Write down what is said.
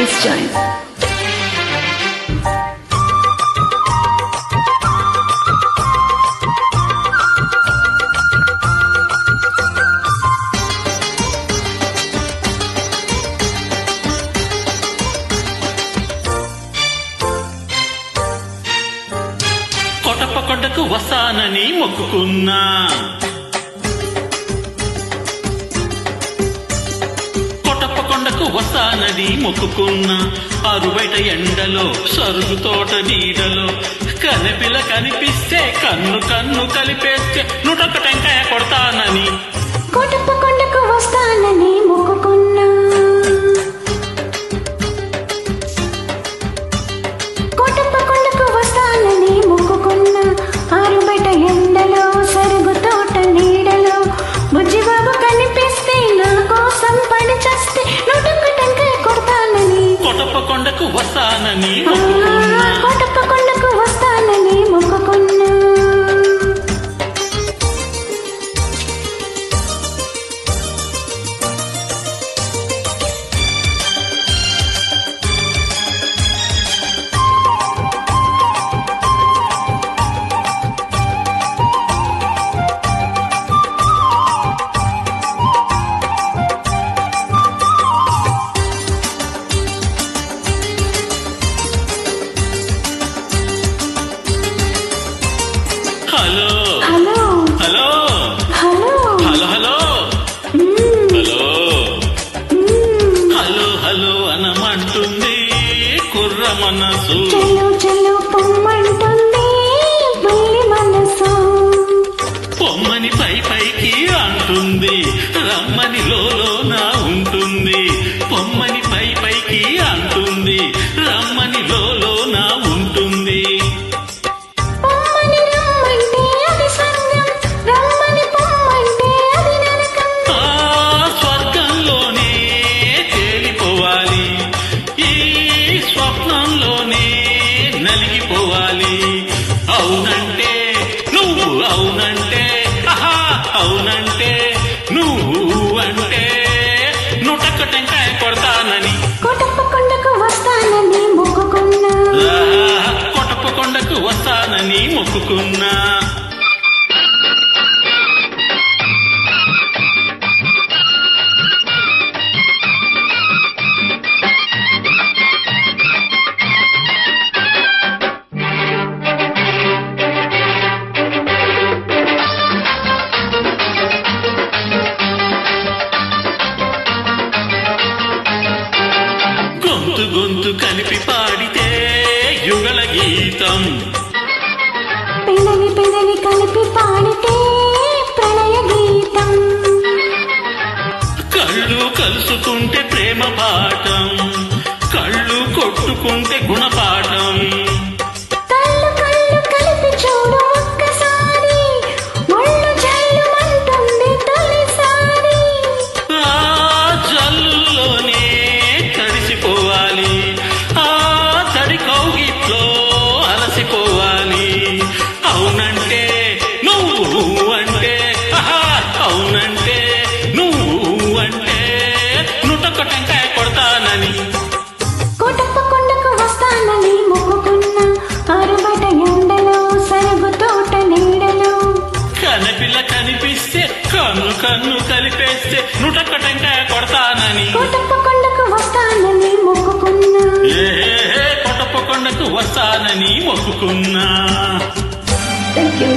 Please join. కొట్టకు వస్తానని మొక్కుకున్నా, కొట్టపకొండకు వస్తానని మొక్కుకున్నా. అరుబయట ఎండలో సరుగు తోట నీడలో కనిపిల కనిపిస్తే కన్ను కన్ను కలిపేస్తే నుటొక్క టెంకాయ కొడతానని కొట్టపకొండకు వస్తానని మొక్కుకున్నా. కొట్టపకొండకు వస్తానని మొక్కుకున్నా. ఆరుబయట ఎండలో సరుగు తోట నీడలో బుజ్జిబాబు కనిపిస్తే నా కోసం పడి చస్తే నుటొక్క టెంకాయ కొడతానని కొట్టపకొండకు వస్తానని మొక్కుకున్నా. కొట్టపకొండకు వస్తానని మొక్కుకున్నా. Hello hello hello hello hello hello hello hello hello అనమంటుంది కుర్ర మనసు. చెల్లు చెల్లు పొమ్మంటుంది బుల్లి మనసు. పొమ్మని పై పైకి అంటుంది, రమ్మని లోన ఉంటుంది. పొమ్మని పై పైకి అంటుంది, రమ్మని లోన ఉంటుంది. పొమ్మని రమ్మంటే అది స్వర్గం, రమ్మని పొమ్మంటే అది నరకం. ఆ స్వర్గంలోనే తేలిపోవాలి, ఈ స్వప్నంలోనే నలిగిపోవాలి. అవునంటే నువ్వు అవునంటే, ఆహా అవునంటే నువ్వు అంటే నుటక్క టెంకాయ కొడతానని కొట్టపకొండకు వస్తానని మొక్కుకున్నా. కొట్టపకొండకు వస్తానని మొక్కుకున్నా. గొంతు గొంతు కలిపి పాడితే యుగల గీతం, పెదవి పెదవి కలిపి పాడితే ప్రణయ గీతం. కళ్ళు కలుసుకుంటే ప్రేమ పాఠం, కళ్ళు కొట్టుకుంటే గుణపాఠం. కళ్ళు కళ్ళు కలిపి చూడు ఒక్కసారి, ఒళ్ళు జల్లుమంటుంది తొలిసారి. ఆ జల్లులోనే తడిసిపోవాలి, ఆ తడి కౌగిట్లో అలసిపోవాలి. అవునంటే నువ్వు అంటే, ఆహా అవునంటే నువ్వు అంటే నుటొక్క టెంకాయ కొడతానని కొట్టపకొండకు వస్తానని మొక్కుకున్నా. ఆరుబయట ఎండలో సరుగు తోట నీడలో కనపిల్ల కనిపిస్తే కన్ను కన్ను కలిపేస్తే నుటొక్క టెంకాయ కొడతానని కొట్టపకొండకు వస్తానని మొక్కుకున్నా. కొట్టపకొండకు వస్తానని మొక్కుకున్నా. Thank you.